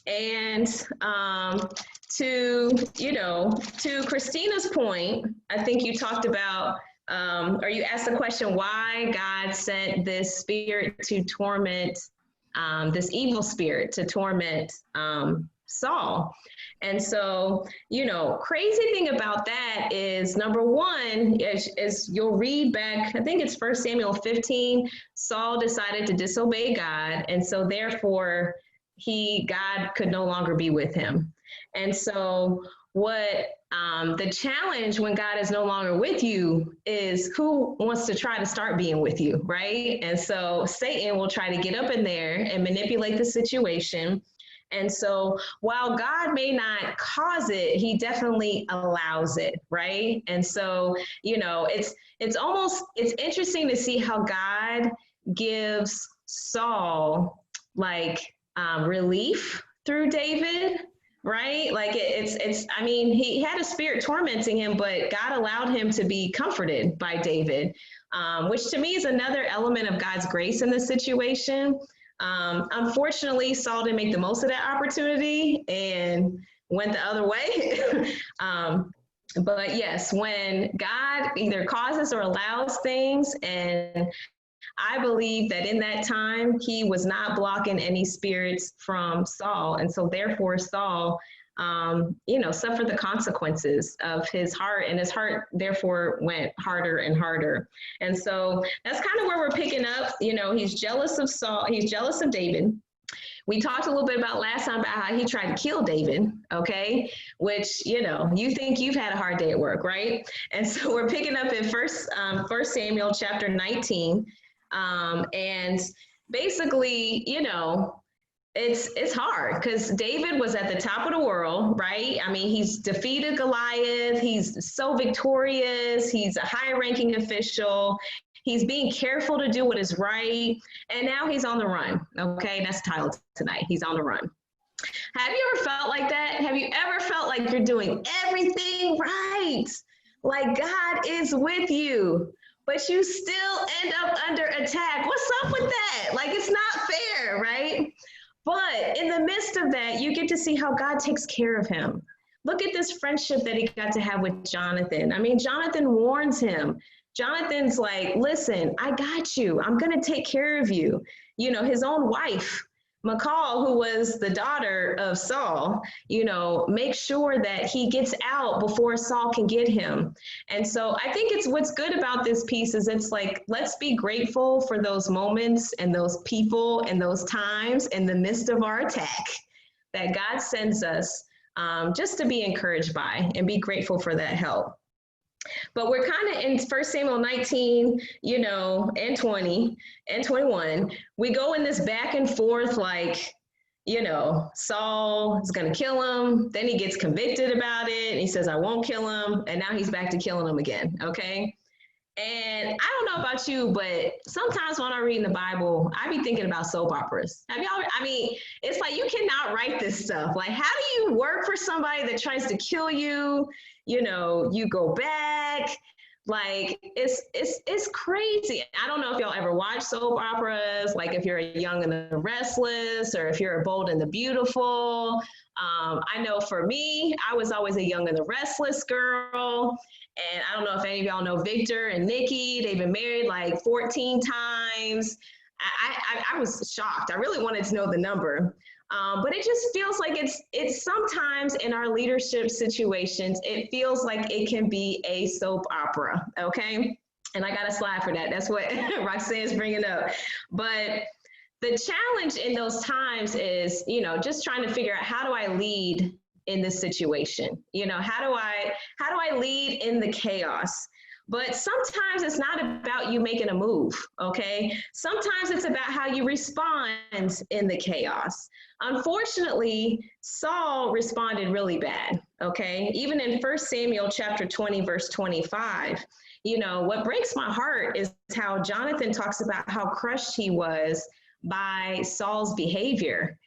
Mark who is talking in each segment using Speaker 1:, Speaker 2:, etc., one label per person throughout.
Speaker 1: And to Christina's point, I think you talked about, or you asked the question why God sent this spirit to torment, this evil spirit to torment Saul. And so, crazy thing about that is number one, is you'll read back, I think it's 1 Samuel 15, Saul decided to disobey God. And so therefore, God could no longer be with him. And so what the challenge when God is no longer with you is who wants to try to start being with you, right? And so Satan will try to get up in there and manipulate the situation. And so while God may not cause it, he definitely allows it, right? And so, it's interesting to see how God gives Saul relief through David, right? Like he had a spirit tormenting him, but God allowed him to be comforted by David, which to me is another element of God's grace in this situation. Unfortunately, Saul didn't make the most of that opportunity and went the other way. But yes, when God either causes or allows things, and I believe that in that time, he was not blocking any spirits from Saul. And so therefore Saul, suffered the consequences of his heart, and his heart therefore went harder and harder. And so that's kind of where we're picking up. He's jealous of Saul. He's jealous of David. We talked a little bit about last time about how he tried to kill David, okay? Which, you think you've had a hard day at work, right? And so we're picking up in First Samuel chapter 19. And basically, it's hard because David was at the top of the world, right? I mean, he's defeated Goliath. He's so victorious. He's a high-ranking official. He's being careful to do what is right. And now he's on the run, okay? That's the title tonight. He's on the run. Have you ever felt like that? Have you ever felt like you're doing everything right? Like God is with you, but you still end up under attack. What's up with that? Like, it's not fair, right? But in the midst of that, you get to see how God takes care of him. Look at this friendship that he got to have with Jonathan. I mean, Jonathan warns him. Jonathan's like, listen, I got you. I'm going to take care of you. His own wife, Michal, who was the daughter of Saul, make sure that he gets out before Saul can get him. And so I think what's good about this piece is it's like, let's be grateful for those moments and those people and those times in the midst of our attack that God sends us, just to be encouraged by and be grateful for that help. But we're kind of in 1 Samuel 19, and 20 and 21. We go in this back and forth, like, Saul is going to kill him. Then he gets convicted about it. And he says, I won't kill him. And now he's back to killing him again. Okay. And I don't know about you, but sometimes when I'm reading the Bible, I be thinking about soap operas. It's like you cannot write this stuff. Like, how do you work for somebody that tries to kill you? You go back. Like, it's crazy. I don't know if y'all ever watch soap operas, like if you're a Young and the Restless, or if you're a Bold and the Beautiful. I know for me, I was always a Young and the Restless girl. And I don't know if any of y'all know Victor and Nikki. They've been married like 14 times. I was shocked. I really wanted to know the number. But it just feels like it's sometimes in our leadership situations, it feels like it can be a soap opera, okay? And I got a slide for that. That's what Roxanne's bringing up. But the challenge in those times is, just trying to figure out, how do I lead in this situation? How do I lead in the chaos? But sometimes it's not about you making a move, okay? Sometimes it's about how you respond in the chaos. Unfortunately, Saul responded really bad, okay? Even in 1 Samuel chapter 20, verse 25, what breaks my heart is how Jonathan talks about how crushed he was by Saul's behavior.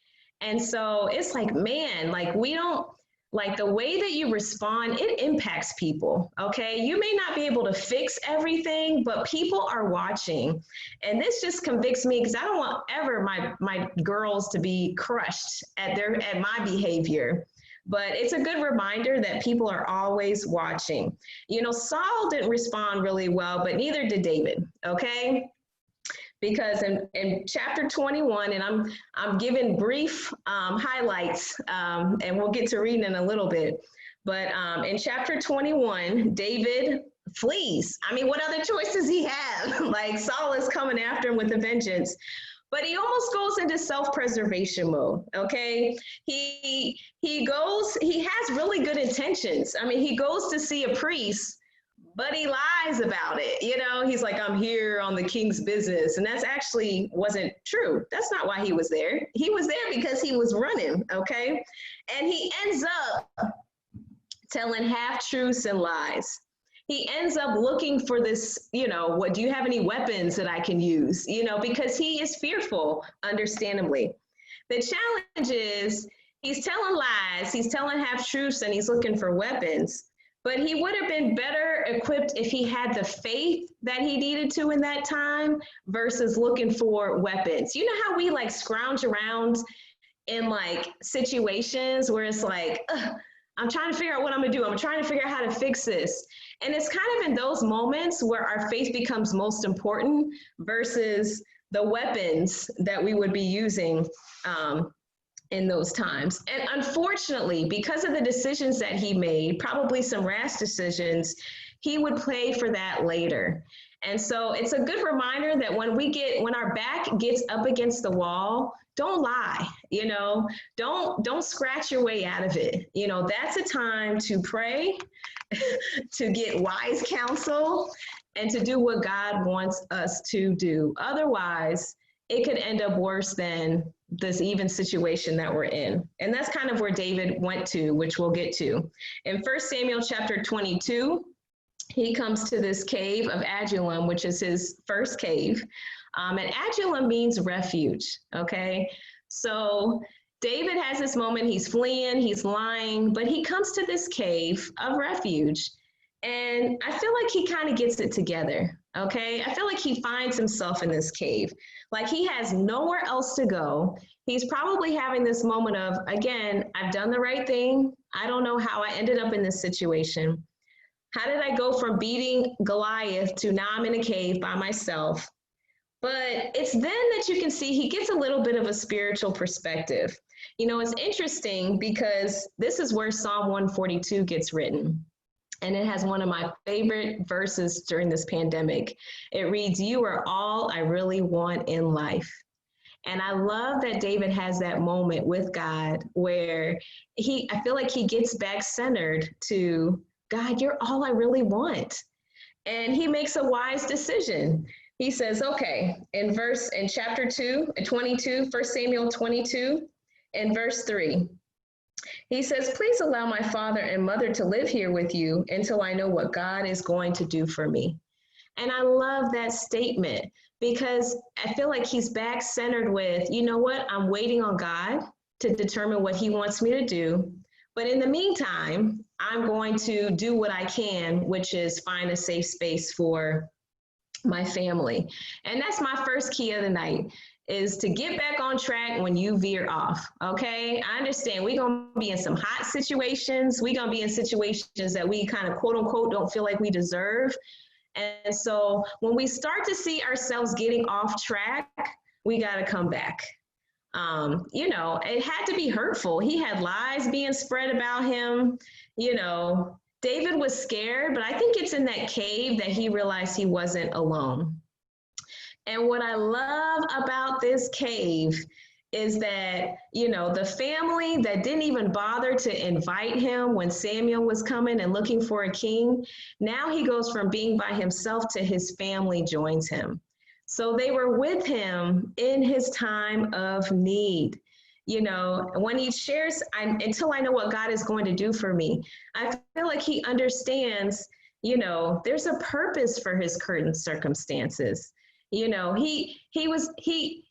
Speaker 1: And so it's like, man, like we don't like the way that you respond, it impacts people. Okay. You may not be able to fix everything, but people are watching. And this just convicts me because I don't want ever my girls to be crushed at my behavior. But it's a good reminder that people are always watching. You know, Saul didn't respond really well, but neither did David. Okay. Because in chapter 21, and I'm giving brief highlights, and we'll get to reading in a little bit. But in chapter 21, David flees. I mean, what other choice does he have? Like Saul is coming after him with a vengeance. But he almost goes into self-preservation mode. Okay, he has really good intentions. I mean, he goes to see a priest, but he lies about it. You know, he's like, I'm here on the king's business. And that's actually wasn't true. That's not why he was there. He was there because he was running, okay? And he ends up telling half-truths and lies. He ends up looking for this, you know, what, do you have any weapons that I can use? You know, because he is fearful, understandably. The challenge is he's telling lies, he's telling half-truths, and he's looking for weapons. But he would have been better equipped if he had the faith that he needed to in that time versus looking for weapons. You know how we like scrounge around in like situations where it's like, I'm trying to figure out what I'm gonna do. I'm trying to figure out how to fix this. And it's kind of in those moments where our faith becomes most important versus the weapons that we would be using in those times. And unfortunately, because of the decisions that he made, probably some rash decisions, he would pay for that later. And so it's a good reminder that when our back gets up against the wall, don't lie, you know, don't scratch your way out of it. You know, that's a time to pray, to get wise counsel, and to do what God wants us to do. Otherwise, it could end up worse than this even situation that we're in. And that's kind of where David went to, which we'll get to. In 1 Samuel chapter 22, he comes to this cave of Adullam, which is his first cave. And Adullam means refuge, okay? So David has this moment, he's fleeing, he's lying, but he comes to this cave of refuge. And I feel like he kind of gets it together, okay? I feel like he finds himself in this cave. Like he has nowhere else to go. He's probably having this moment of, again, I've done the right thing. I don't know how I ended up in this situation. How did I go from beating Goliath to now I'm in a cave by myself? But it's then that you can see he gets a little bit of a spiritual perspective. You know, it's interesting because this is where Psalm 142 gets written. And it has one of my favorite verses during this pandemic. It reads, "You are all I really want in life." And I love that David has that moment with God where I feel like he gets back centered to God, you're all I really want. And he makes a wise decision. He says, okay, in chapter 22, 1 Samuel 22, in verse 3, he says, please allow my father and mother to live here with you until I know what God is going to do for me. And I love that statement because I feel like he's back centered with, you know what, I'm waiting on God to determine what he wants me to do. But in the meantime, I'm going to do what I can, which is find a safe space for my family. And that's my first key of the night, is to get back on track when you veer off, okay? I understand we're going to be in some hot situations. We're going to be in situations that we kind of quote unquote don't feel like we deserve. And so when we start to see ourselves getting off track, we got to come back. You know, it had to be hurtful. He had lies being spread about him. You know, David was scared, but I think it's in that cave that he realized he wasn't alone. And what I love about this cave is that, you know, the family that didn't even bother to invite him when Samuel was coming and looking for a king, now he goes from being by himself to his family joins him. So they were with him in his time of need. You know, when he shares, until I know what God is going to do for me, I feel like he understands, you know, there's a purpose for his current circumstances. You know, he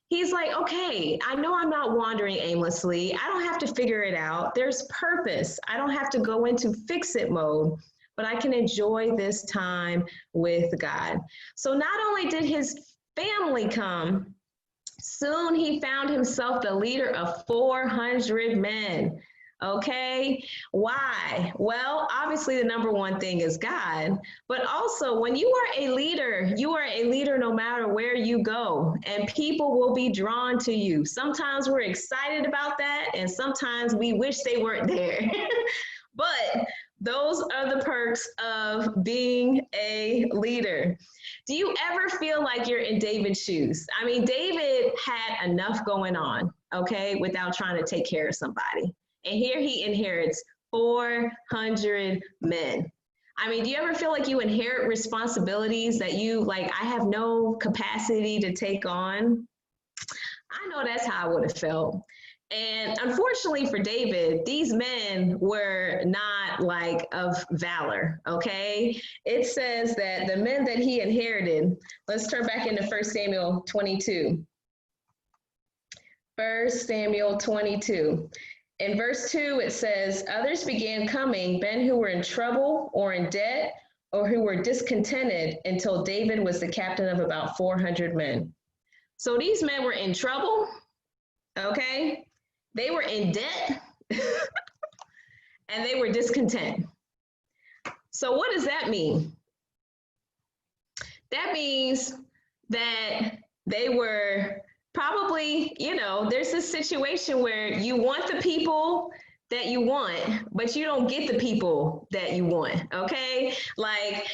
Speaker 1: he's like, okay, I know I'm not wandering aimlessly. I don't have to figure it out. There's purpose. I don't have to go into fix it mode, but I can enjoy this time with God. So not only did his family come, soon he found himself the leader of 400 men. Okay, why? Well, obviously, the number one thing is God, but also when you are a leader no matter where you go, and people will be drawn to you. Sometimes we're excited about that, and sometimes we wish they weren't there. But those are the perks of being a leader. Do you ever feel like you're in David's shoes? I mean, David had enough going on, okay, without trying to take care of somebody. And here he inherits 400 men. I mean, do you ever feel like you inherit responsibilities that you like, I have no capacity to take on? I know that's how I would have felt. And unfortunately for David, these men were not like of valor, okay? It says that the men that he inherited, let's turn back into 1 Samuel 22. 1 Samuel 22. In verse 2, it says, others began coming, men who were in trouble or in debt or who were discontented until David was the captain of about 400 men. So these men were in trouble, okay? They were in debt and they were discontent. So what does that mean? That means that they were probably, there's this situation where you want the people that you want, but you don't get the people that you want, okay? Like,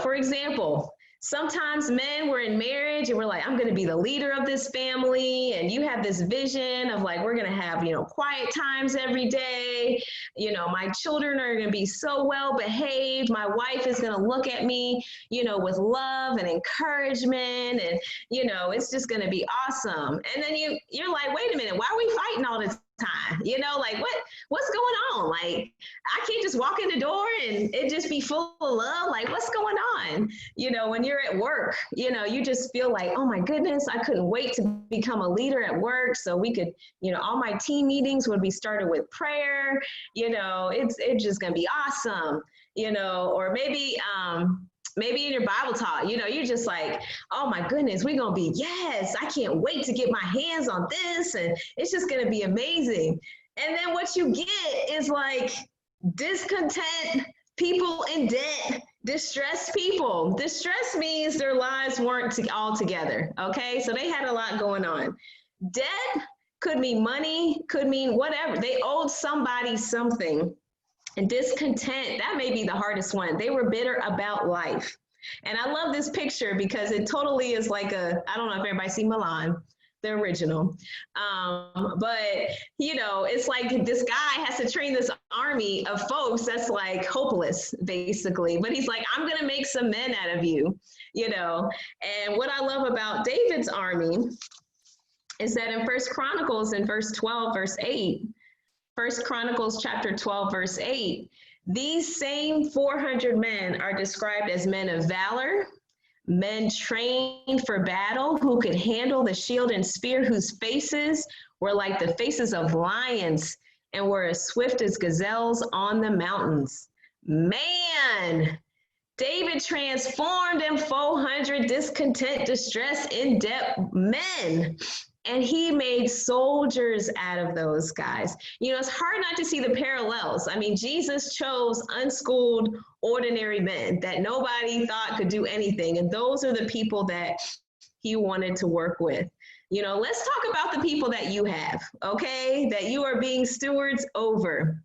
Speaker 1: for example, sometimes men were in marriage and we're like, I'm going to be the leader of this family. And you have this vision of like, we're going to have, quiet times every day. My children are going to be so well behaved. My wife is going to look at me, with love and encouragement. And, it's just going to be awesome. And then you're like, wait a minute, why are we fighting all this time? Like what's going on? Like, I can't just walk in the door and it just be full of love. Like, what's going on? When you're at work, you just feel like, oh my goodness, I couldn't wait to become a leader at work. So we could, all my team meetings would be started with prayer. It's just gonna be awesome. Or maybe in your Bible talk, you're just like, oh my goodness, we're going to be, yes, I can't wait to get my hands on this. And it's just going to be amazing. And then what you get is like discontent, people in debt, distressed people. Distress means their lives weren't all together. Okay. So they had a lot going on. Debt could mean money, could mean whatever. They owed somebody something. And discontent, that may be the hardest one. They were bitter about life. And I love this picture because it totally is like I don't know if everybody see Milan, the original. But, it's like this guy has to train this army of folks that's like hopeless, basically. But he's like, I'm going to make some men out of you, And what I love about David's army is that in First Chronicles in verse 12, verse 8, 1 Chronicles chapter 12, verse 8, these same 400 men are described as men of valor, men trained for battle who could handle the shield and spear, whose faces were like the faces of lions and were as swift as gazelles on the mountains. Man, David transformed them 400 discontent, distressed, in debt men. And he made soldiers out of those guys. It's hard not to see the parallels. I mean, Jesus chose unschooled, ordinary men that nobody thought could do anything. And those are the people that he wanted to work with. Let's talk about the people that you have, okay? That you are being stewards over.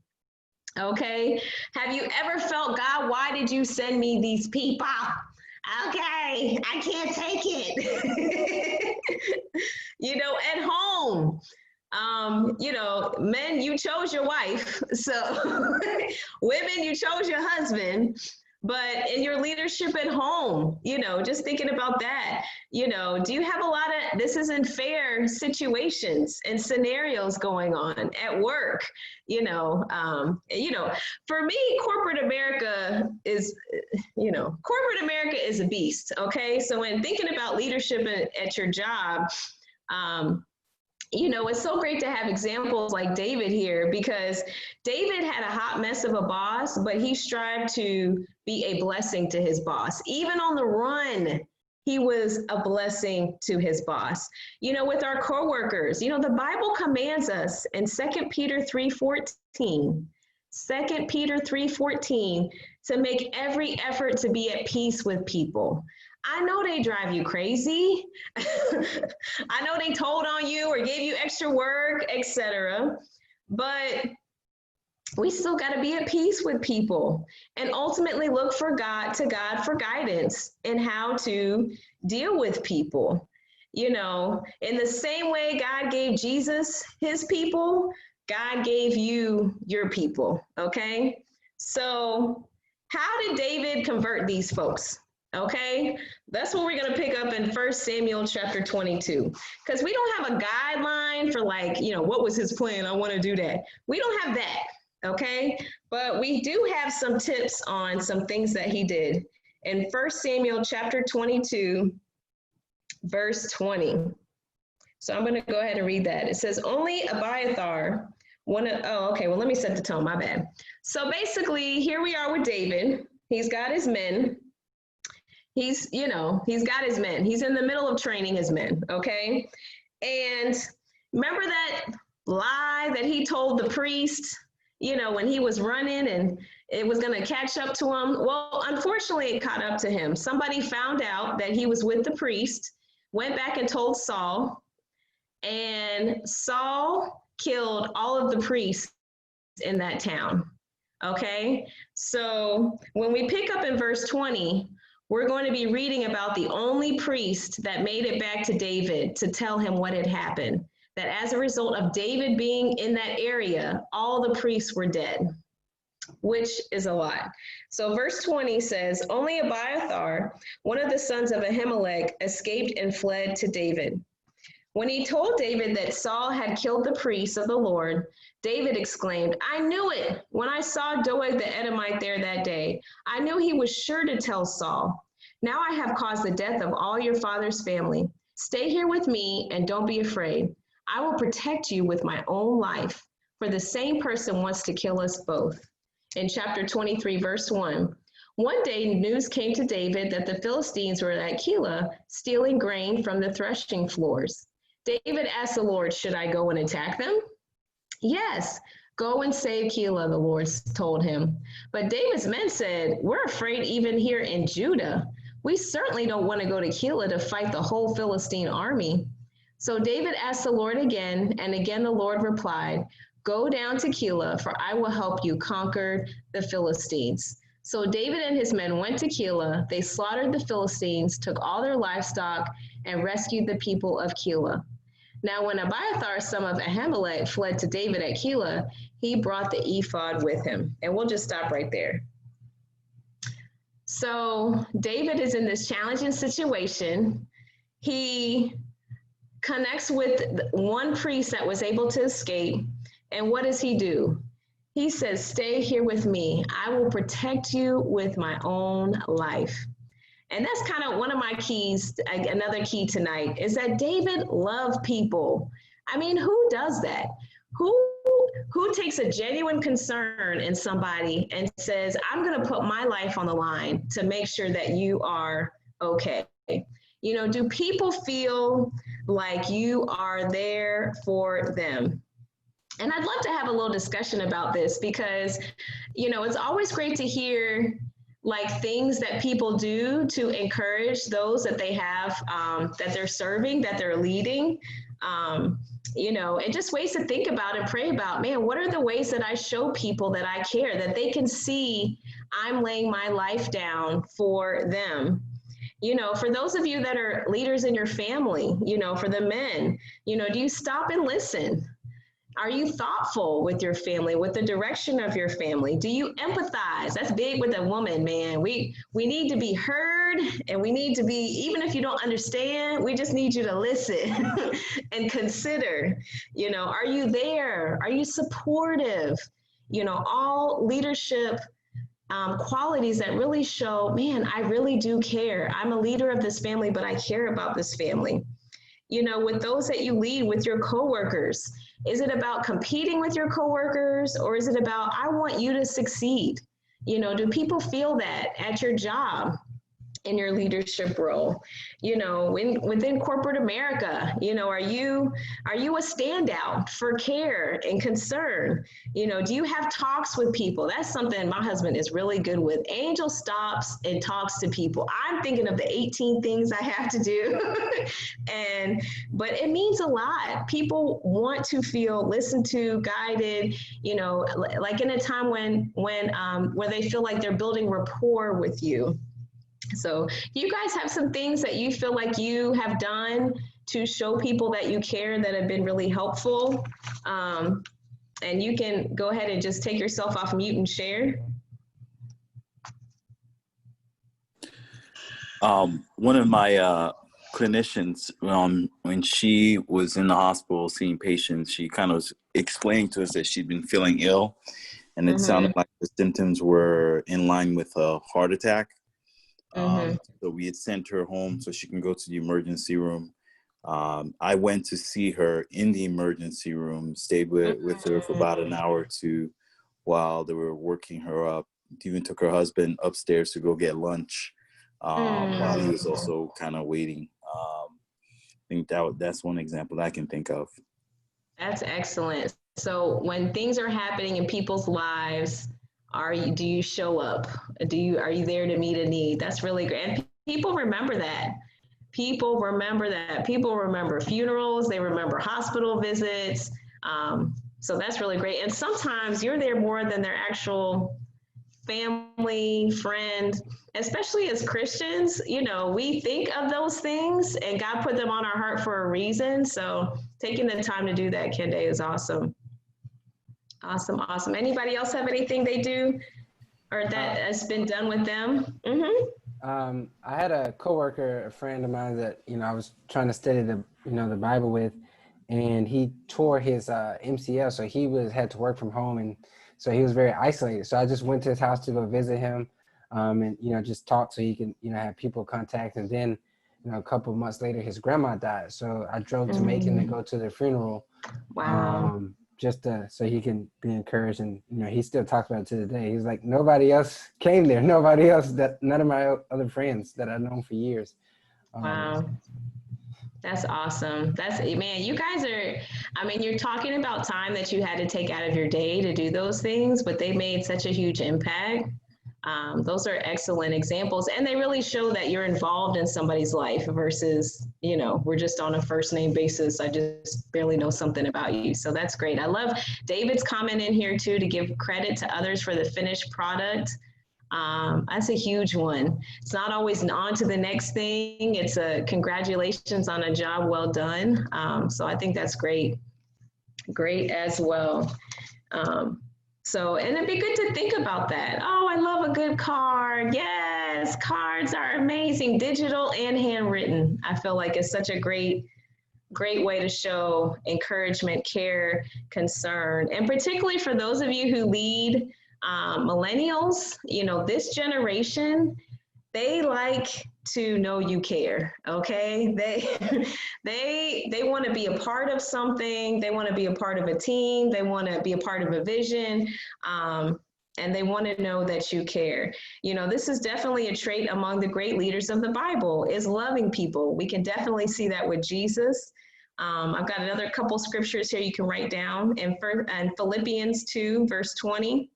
Speaker 1: Okay. Have you ever felt, God, why did you send me these people? Okay, I can't take it. At home, men, you chose your wife. So women, you chose your husband. But in your leadership at home, just thinking about that, do you have a lot of, this isn't fair situations and scenarios going on at work, for me, corporate America is a beast. Okay. So when thinking about leadership at your job, It's so great to have examples like David here, because David had a hot mess of a boss, but he strived to be a blessing to his boss. Even on the run, he was a blessing to his boss. With our coworkers, the Bible commands us in 2 Peter 3:14, 2 Peter 3:14, to make every effort to be at peace with people. I know they drive you crazy. I know they told on you or gave you extra work, etc. But we still got to be at peace with people and ultimately look to God for guidance in how to deal with people. In the same way God gave Jesus his people, God gave you your people. Okay. So how did David convert these folks? Okay, that's what we're going to pick up in 1 Samuel chapter 22, because we don't have a guideline for what was his plan? I want to do that. We don't have that. Okay, but we do have some tips on some things that he did in 1 Samuel chapter 22, verse 20. So I'm going to go ahead and read that. It says, only Abiathar, let me set the tone, my bad. So basically, here we are with David. He's got his men. He's got his men. He's in the middle of training his men, okay? And remember that lie that he told the priest, when he was running and it was going to catch up to him? Well, unfortunately, it caught up to him. Somebody found out that he was with the priest, went back and told Saul, and Saul killed all of the priests in that town, okay? So when we pick up in verse 20, we're going to be reading about the only priest that made it back to David to tell him what had happened. That as a result of David being in that area, all the priests were dead, which is a lot. So verse 20 says, only Abiathar, one of the sons of Ahimelech, escaped and fled to David. When he told David that Saul had killed the priests of the Lord, David exclaimed, I knew it. When I saw Doeg the Edomite there that day, I knew he was sure to tell Saul. Now I have caused the death of all your father's family. Stay here with me and don't be afraid. I will protect you with my own life, for the same person wants to kill us both. In chapter 23, verse 1, one day news came to David that the Philistines were at Keilah stealing grain from the threshing floors. David asked the Lord, should I go and attack them? Yes, go and save Keilah, the Lord told him. But David's men said, we're afraid even here in Judah. We certainly don't want to go to Keilah to fight the whole Philistine army. So David asked the Lord again, and again the Lord replied, go down to Keilah, for I will help you conquer the Philistines. So David and his men went to Keilah. They slaughtered the Philistines, took all their livestock, and rescued the people of Keilah. Now, when Abiathar, son of Ahimelech, fled to David at Keilah, he brought the ephod with him. And we'll just stop right there. So David is in this challenging situation. He connects with one priest that was able to escape. And what does he do? He says, stay here with me. I will protect you with my own life. And that's kind of one of my keys. Another key tonight is that David loved people. I mean, who does that? Who takes a genuine concern in somebody and says, I'm going to put my life on the line to make sure that you are okay? Do people feel like you are there for them? And I'd love to have a little discussion about this because, it's always great to hear things that people do to encourage those that they have, that they're serving, that they're leading, and just ways to think about and pray about, man, what are the ways that I show people that I care, that they can see I'm laying my life down for them? For those of you that are leaders in your family, for the men, do you stop and listen? Are you thoughtful with your family, with the direction of your family? Do you empathize? That's big with a woman, man. We need to be heard, and we need to be, even if you don't understand, we just need you to listen and consider, are you there? Are you supportive? All leadership qualities that really show, man, I really do care. I'm a leader of this family, but I care about this family. with those that you lead, with your coworkers? Is it about competing with your coworkers, or is it about, I want you to succeed? Do people feel that at your job, in your leadership role, within corporate America? Are you a standout for care and concern? Do you have talks with people? That's something my husband is really good with. Angel stops and talks to people. I'm thinking of the 18 things I have to do. But it means a lot. People want to feel listened to, guided, like in a time when where they feel like they're building rapport with you. So, you guys have some things that you feel like you have done to show people that you care, that have been really helpful? And you can go ahead and just take yourself off mute and share.
Speaker 2: One of my clinicians, when she was in the hospital seeing patients, she kind of was explaining to us that she'd been feeling ill, and it sounded like the symptoms were in line with a heart attack. So we had sent her home so she can go to the emergency room. I went to see her in the emergency room, stayed with her for about an hour or two while they were working her up. Even took her husband upstairs to go get lunch while he was also kind of waiting. I think that's one example that I can think of.
Speaker 1: That's excellent. So when things are happening in people's lives, do you show up? Are you there to meet a need? That's really great. And people remember that. People remember funerals. They remember hospital visits. So that's really great. And sometimes you're there more than their actual family, friend. Especially as Christians, we think of those things, and God put them on our heart for a reason. So taking the time to do that, Kende, is awesome. Awesome. Anybody else have anything they do or that has been done with them?
Speaker 3: I had a coworker, a friend of mine that, I was trying to study the Bible with, and he tore his MCL. So he had to work from home. And so he was very isolated. So I just went to his house to go visit him, and, just talk so he can, have people contact. And then, a couple of months later, his grandma died. So I drove to Macon to go to the funeral.
Speaker 1: Wow.
Speaker 3: Just so he can be encouraged. And, he still talks about it to this day. He's like, nobody else came there. Nobody else, none of my other friends that I've known for years.
Speaker 1: Wow. That's awesome. Man, you guys you're talking about time that you had to take out of your day to do those things, but they made such a huge impact. Those are excellent examples, and they really show that you're involved in somebody's life versus, we're just on a first name basis. I just barely know something about you. So that's great. I love David's comment in here too, to give credit to others for the finished product. That's a huge one. It's not always on to the next thing. It's a congratulations on a job well done. So I think that's great as well. And it'd be good to think about that. Oh, I love a good card. Yes, cards are amazing, digital and handwritten. I feel like it's such a great way to show encouragement, care, concern. And particularly for those of you who lead millennials, this generation, they like to know you care. Okay, they want to be a part of something. They want to be a part of a team. They want to be a part of a vision, and they want to know that you care. This is definitely a trait among the great leaders of the Bible, is loving people. We can definitely see that with Jesus. I've got another couple scriptures here you can write down in Philippians 2, verse 20.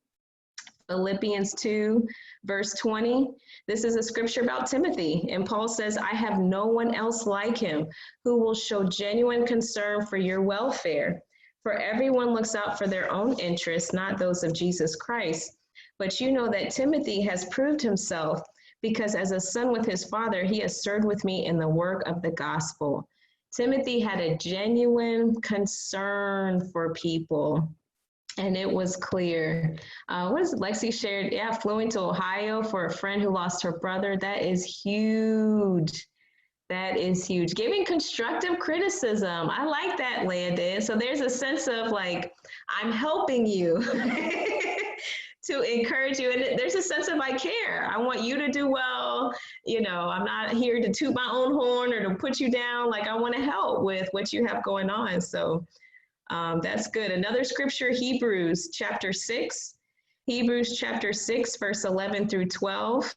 Speaker 1: Philippians 2, verse 20. This is a scripture about Timothy. And Paul says, I have no one else like him who will show genuine concern for your welfare. For everyone looks out for their own interests, not those of Jesus Christ. But you know that Timothy has proved himself, because as a son with his father, he has served with me in the work of the gospel. Timothy had a genuine concern for people. And it was clear. What is it? Lexi shared? Yeah, flew into Ohio for a friend who lost her brother. That is huge. Giving constructive criticism. I like that, Landon. So there's a sense of like, I'm helping you to encourage you. And there's a sense of I care. I want you to do well. You know, I'm not here to toot my own horn or to put you down. Like, I want to help with what you have going on. So that's good. Another scripture, Hebrews chapter 6. Hebrews chapter 6, verse 11 through 12.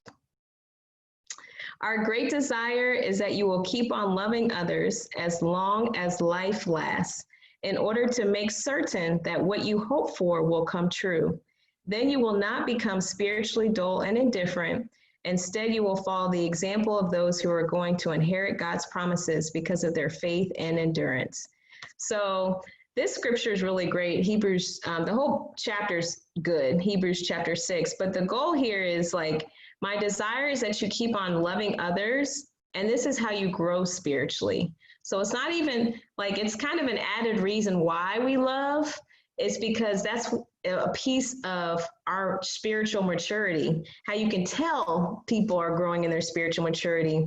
Speaker 1: Our great desire is that you will keep on loving others as long as life lasts, in order to make certain that what you hope for will come true. Then you will not become spiritually dull and indifferent. Instead, you will follow the example of those who are going to inherit God's promises because of their faith and endurance. So this scripture is really great. Hebrews, the whole chapter's good, Hebrews chapter 6. But the goal here is like, my desire is that you keep on loving others, and this is how you grow spiritually. So it's not even like, it's kind of an added reason why we love. It's because that's a piece of our spiritual maturity. How you can tell people are growing in their spiritual maturity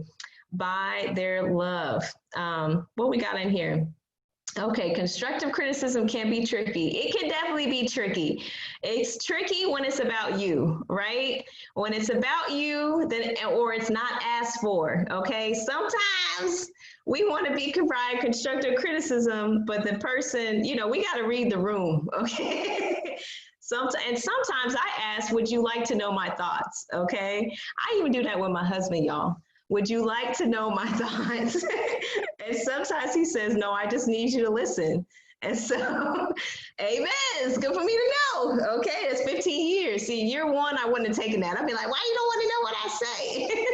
Speaker 1: by their love. What we got in here? Okay, constructive criticism can be tricky. It can definitely be tricky. It's tricky when it's about you, right? When it's about you, then, or it's not asked for, okay? Sometimes we want to provide constructive criticism, but the person, you know, we got to read the room, okay? Sometimes I ask, would you like to know my thoughts, okay? I even do that with my husband, y'all. Would you like to know my thoughts? And sometimes he says, no, I just need you to listen. And so, amen. It's good for me to know. Okay, it's 15 years. See, year one, I wouldn't have taken that. I'd be like, why you don't want to know what I say?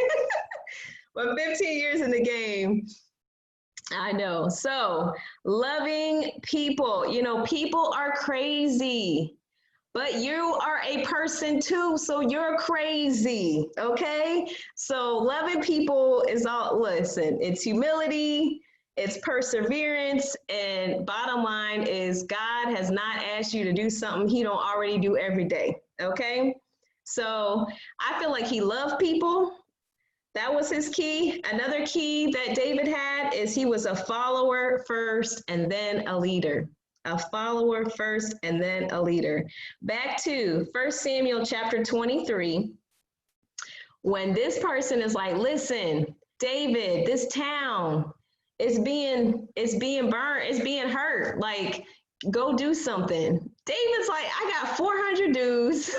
Speaker 1: But 15 years in the game, I know. So, loving people. You know, people are crazy. But you are a person too, so you're crazy, okay? So loving people is all, listen, it's humility, it's perseverance, and bottom line is God has not asked you to do something he don't already do every day, okay? So I feel like he loved people. That was his key. Another key that David had is he was a follower first and then a leader. A follower first and then a leader. Back to 1 Samuel chapter 23. When this person is like, listen, David, this town is being burned, it's being hurt. Like, go do something. David's like, I got 400 dudes.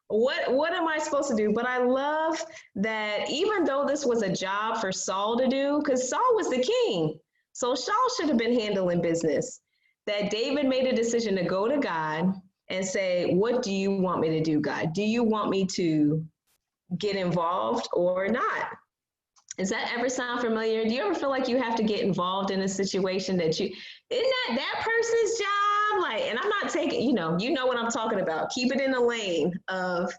Speaker 1: What am I supposed to do? But I love that even though this was a job for Saul to do, because Saul was the king. So Saul should have been handling business. That David made a decision to go to God and say, what do you want me to do, God? Do you want me to get involved or not? Does that ever sound familiar? Do you ever feel like you have to get involved in a situation that isn't that person's job? Like, and I'm not taking, you know what I'm talking about. Keep it in the lane of,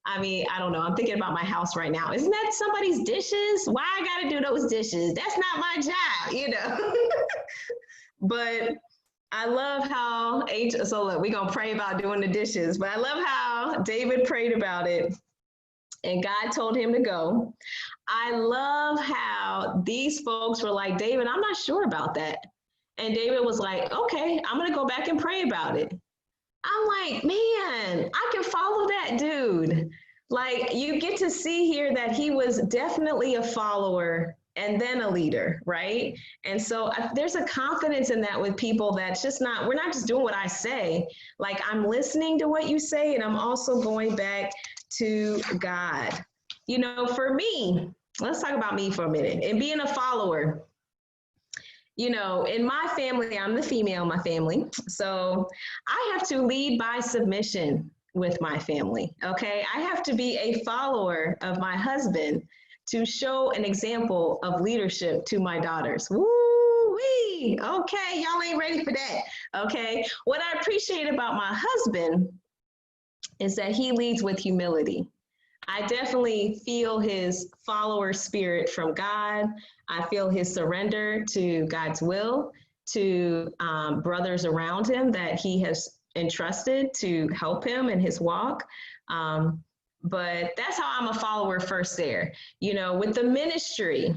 Speaker 1: I mean, I don't know. I'm thinking about my house right now. Isn't that somebody's dishes? Why I got to do those dishes? That's not my job, But I love how, so look, we're going to pray about doing the dishes, but I love how David prayed about it and God told him to go. I love how these folks were like, David, I'm not sure about that. And David was like, okay, I'm going to go back and pray about it. I'm like, man, I can follow that dude. Like, you get to see here that he was definitely a follower and then a leader, right? And so there's a confidence in that with people that's just not, we're not just doing what I say. Like, I'm listening to what you say, and I'm also going back to God. For me, let's talk about me for a minute. And being a follower, in my family, I'm the female in my family. So I have to lead by submission with my family, okay? I have to be a follower of my husband to show an example of leadership to my daughters. Woo-wee! Okay, y'all ain't ready for that, okay? What I appreciate about my husband is that he leads with humility. I definitely feel his follower spirit from God. I feel his surrender to God's will, to brothers around him that he has entrusted to help him in his walk. But that's how I'm a follower first there. With the ministry,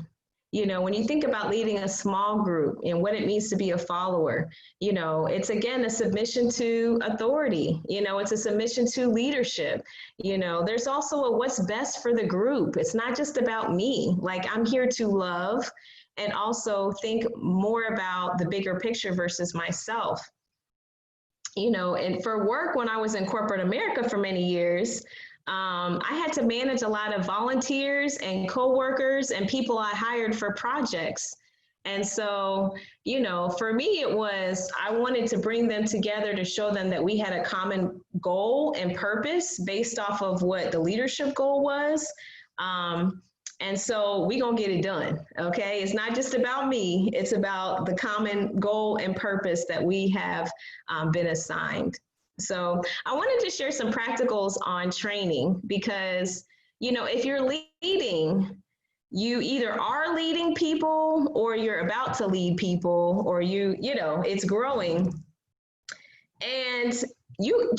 Speaker 1: When you think about leading a small group and what it means to be a follower, it's again a submission to authority, it's a submission to leadership. There's also a what's best for the group. It's not just about me. Like, I'm here to love and also think more about the bigger picture versus myself. And for work, when I was in corporate America for many years, I had to manage a lot of volunteers and coworkers and people I hired for projects. And so, for me, it was, I wanted to bring them together to show them that we had a common goal and purpose based off of what the leadership goal was. And so we gonna get it done, okay? It's not just about me, it's about the common goal and purpose that we have been assigned. So I wanted to share some practicals on training because, if you're leading, you either are leading people or you're about to lead people, or it's growing. And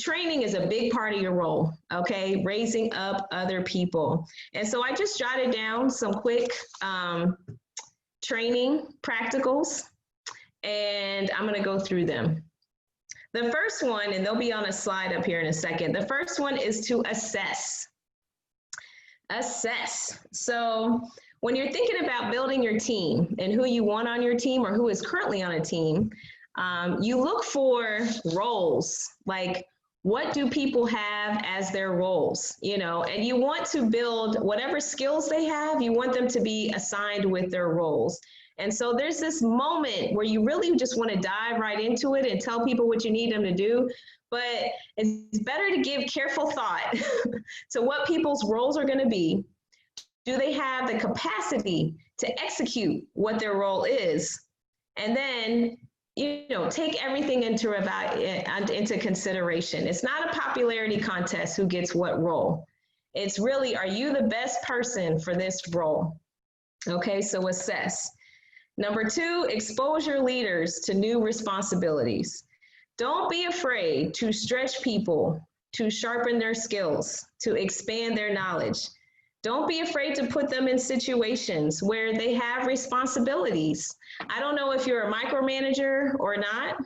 Speaker 1: training is a big part of your role, okay? Raising up other people. And so I just jotted down some quick training practicals, and I'm gonna go through them. The first one, and they'll be on a slide up here in a second. The first one is to assess. Assess. So when you're thinking about building your team and who you want on your team or who is currently on a team, you look for roles. Like, what do people have as their roles? And you want to build whatever skills they have, you want them to be assigned with their roles. And so there's this moment where you really just want to dive right into it and tell people what you need them to do. But it's better to give careful thought to what people's roles are going to be. Do they have the capacity to execute what their role is? And then, take everything into consideration. It's not a popularity contest who gets what role. It's really, are you the best person for this role? Okay, so assess. Number 2, expose your leaders to new responsibilities. Don't be afraid to stretch people, to sharpen their skills, to expand their knowledge. Don't be afraid to put them in situations where they have responsibilities. I don't know if you're a micromanager or not.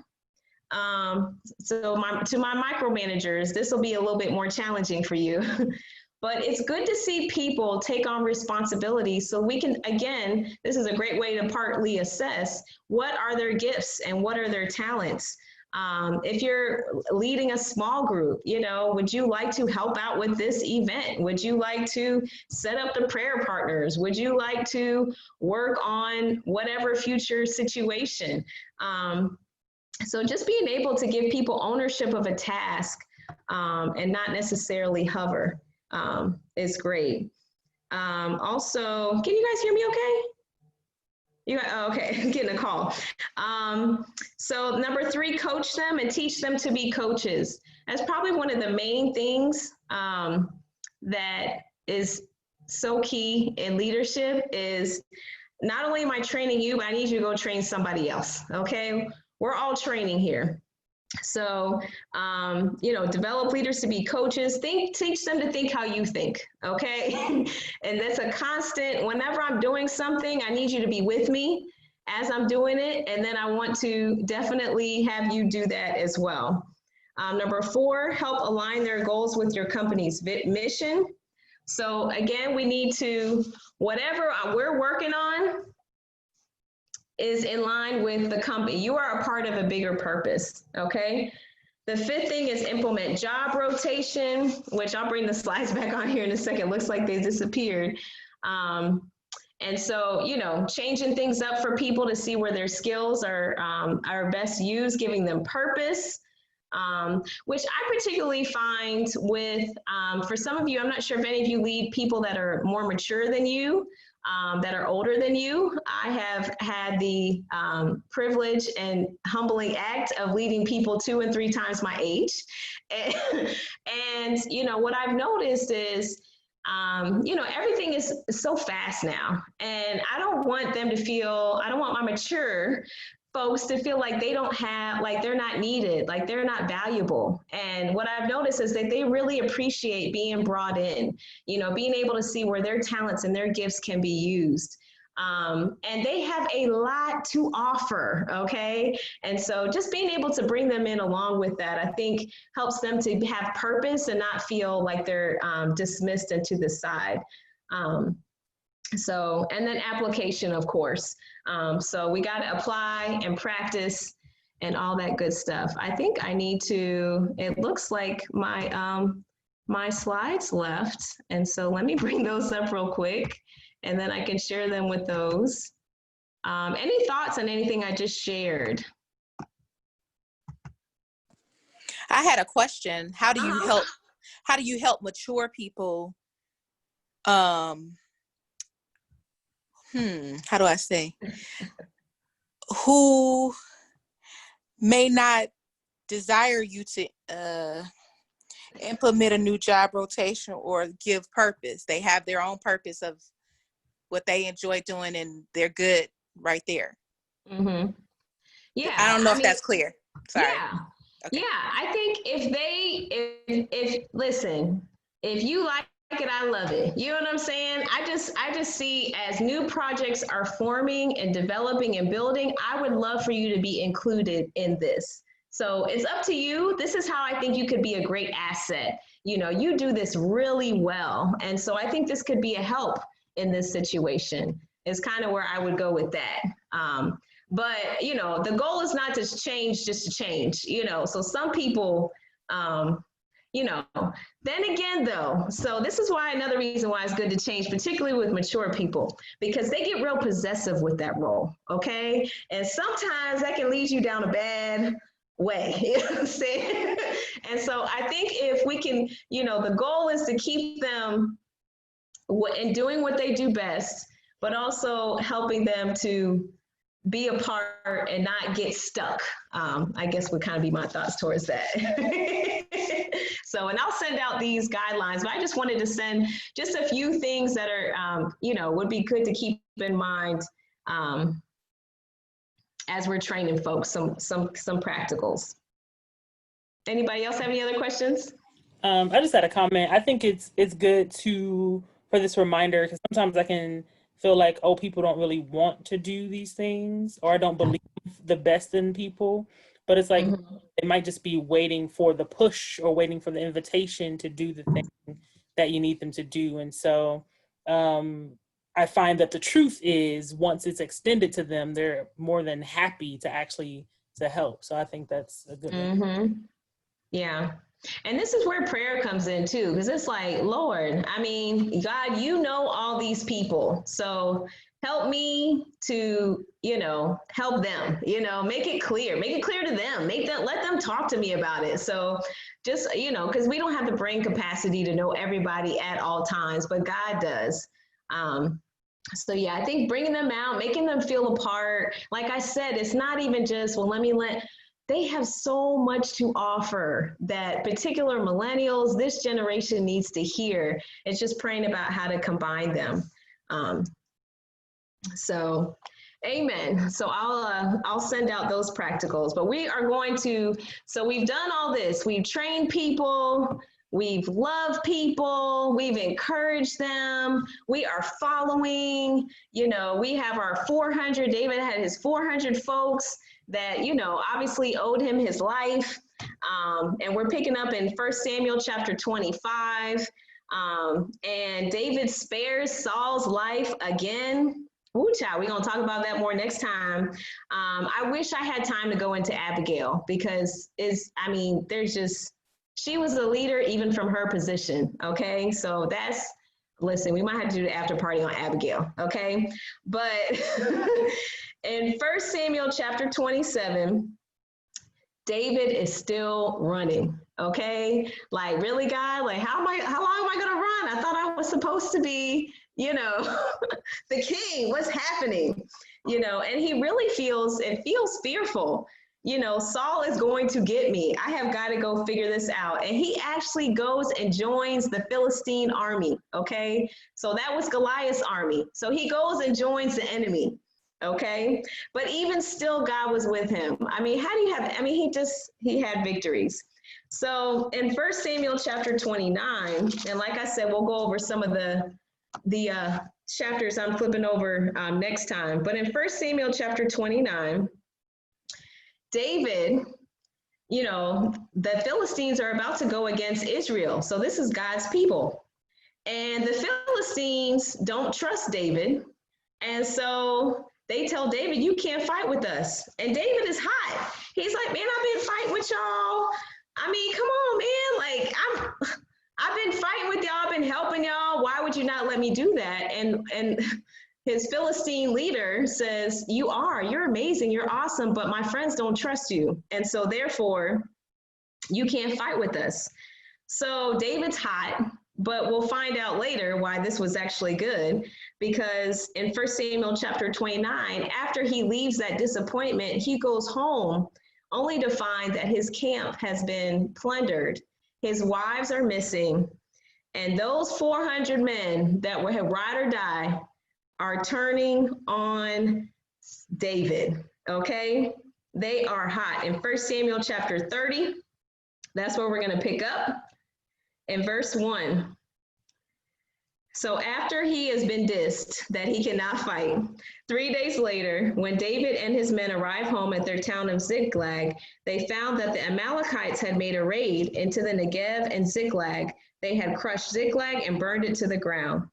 Speaker 1: To my micromanagers, this will be a little bit more challenging for you. But it's good to see people take on responsibility so we can, again, this is a great way to partly assess what are their gifts and what are their talents. If you're leading a small group, would you like to help out with this event? Would you like to set up the prayer partners? Would you like to work on whatever future situation? So just being able to give people ownership of a task and not necessarily hover is great. Also, can you guys hear me okay? Okay, getting a call. So number 3, coach them and teach them to be coaches. That's probably one of the main things that is so key in leadership is not only am I training you, but I need you to go train somebody else, okay? We're all training here. So, develop leaders to be coaches. Teach them to think how you think, okay? And that's a constant. Whenever I'm doing something, I need you to be with me as I'm doing it. And then I want to definitely have you do that as well. Number 4, help align their goals with your company's mission. So again, we need to, whatever we're working on, is in line with the company. You are a part of a bigger purpose, okay? The 5th thing is implement job rotation, which I'll bring the slides back on here in a second. Looks like they disappeared. And so, changing things up for people to see where their skills are best used, giving them purpose, which I particularly find with, for some of you, I'm not sure if any of you lead people that are more mature than you, that are older than you. I have had the privilege and humbling act of leading people 2 and 3 times my age. And what I've noticed is, everything is so fast now. And I don't want my mature folks to feel like they don't have, like they're not needed, like they're not valuable. And what I've noticed is that they really appreciate being brought in, being able to see where their talents and their gifts can be used. And they have a lot to offer, okay? And so just being able to bring them in along with that, I think helps them to have purpose and not feel like they're dismissed and to the side. So, and then application, of course. So we got to apply and practice and all that good stuff. I think I need to, it looks like my slides left. And so let me bring those up real quick and then I can share them with those. Any thoughts on anything I just shared?
Speaker 4: I had a question. How do you help mature people? How do I say? Who may not desire you to implement a new job rotation or give purpose. They have their own purpose of what they enjoy doing and they're good right there.
Speaker 1: Mm-hmm. Yeah.
Speaker 4: I don't know if that's clear. Sorry.
Speaker 1: Yeah.
Speaker 4: Okay.
Speaker 1: Yeah. I think if listen, if you like it, I love it. You know what I'm saying? I just see as new projects are forming and developing and building, I would love for you to be included in this. So it's up to you. This is how I think you could be a great asset. You know, you do this really well. And so I think this could be a help in this situation is kind of where I would go with that. But, you know, the goal is not to change just to change, you know, so some people, you know, then again, though, so this is why another reason why it's good to change, particularly with mature people, because they get real possessive with that role. Okay. And sometimes that can lead you down a bad way. You know what I'm saying? And so I think if we can, you know, the goal is to keep them in doing what they do best, but also helping them to be a part and not get stuck. I guess would kind of be my thoughts towards that. So, and I'll send out these guidelines, but I just wanted to send just a few things that are, you know, would be good to keep in mind as we're training folks, some practicals. Anybody else have any other questions?
Speaker 5: I just had a comment. I think it's good for this reminder, because sometimes I can feel like, oh, people don't really want to do these things, or I don't believe the best in people. But it's like it might just be waiting for the push or waiting for the invitation to do the thing that you need them to do. And so I find that the truth is once it's extended to them, they're more than happy to actually to help. So I think that's a good one.
Speaker 1: Yeah. And this is where prayer comes in too, because it's like, Lord, I mean, God, you know all these people. So help me to, you know, help them, you know, make it clear to them, let them talk to me about it. So just, you know, because we don't have the brain capacity to know everybody at all times, but God does. So yeah, I think bringing them out, making them feel a part, like I said, it's not even just, well, they have so much to offer that particular millennials, this generation needs to hear. It's just praying about how to combine them. So, amen. So I'll send out those practicals, but we are going to, so we've done all this. We've trained people, we've loved people, we've encouraged them, we are following, you know, we have our 400, David had his 400 folks that, you know, obviously owed him his life. And we're picking up in 1 Samuel chapter 25. And David spares Saul's life again. Ooh, child, we're going to talk about that more next time. I wish I had time to go into Abigail because she was a leader even from her position. Okay. So listen, we might have to do the after party on Abigail. Okay. But in 1 Samuel chapter 27, David is still running. Okay. Like, really, God? Like, how long am I going to run? I thought I was supposed to be, you know, the king. What's happening? You know, and he really feels fearful. You know, Saul is going to get me. I have got to go figure this out. And he actually goes and joins the Philistine army. Okay. So that was Goliath's army. So he goes and joins the enemy. Okay. But even still, God was with him. I mean, he had victories. So in 1 Samuel chapter 29, and like I said, we'll go over some of the chapters I'm flipping over next time. But in 1 Samuel chapter 29, David, you know, the Philistines are about to go against Israel. So this is God's people. And the Philistines don't trust David. And so they tell David, you can't fight with us. And David is hot. He's like, man, I've been fighting with y'all. I mean, come on, man. Like, I've been fighting with y'all, I've been helping y'all. Why would you not let me do that? And his Philistine leader says, you're amazing, you're awesome, but my friends don't trust you. And so therefore, you can't fight with us. So David's hot, but we'll find out later why this was actually good, because in 1 Samuel chapter 29, after he leaves that disappointment, he goes home only to find that his camp has been plundered. His wives are missing, and those 400 men that were ride or die are turning on David, okay? They are hot. In 1 Samuel chapter 30, that's where we're gonna pick up in verse 1. So after he has been dissed that he cannot fight, 3 days later, when David and his men arrived home at their town of Ziklag, they found that the Amalekites had made a raid into the Negev and Ziklag. They had crushed Ziklag and burned it to the ground.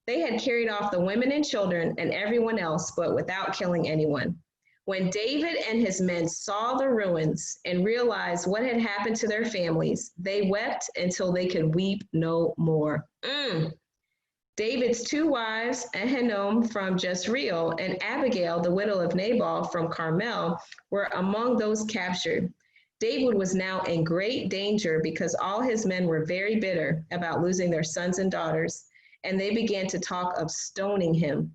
Speaker 1: They had carried off the women and children and everyone else, but without killing anyone. When David and his men saw the ruins and realized what had happened to their families, they wept until they could weep no more. David's 2 wives, Ahinoam from Jezreel and Abigail, the widow of Nabal from Carmel, were among those captured. David was now in great danger because all his men were very bitter about losing their sons and daughters, and they began to talk of stoning him.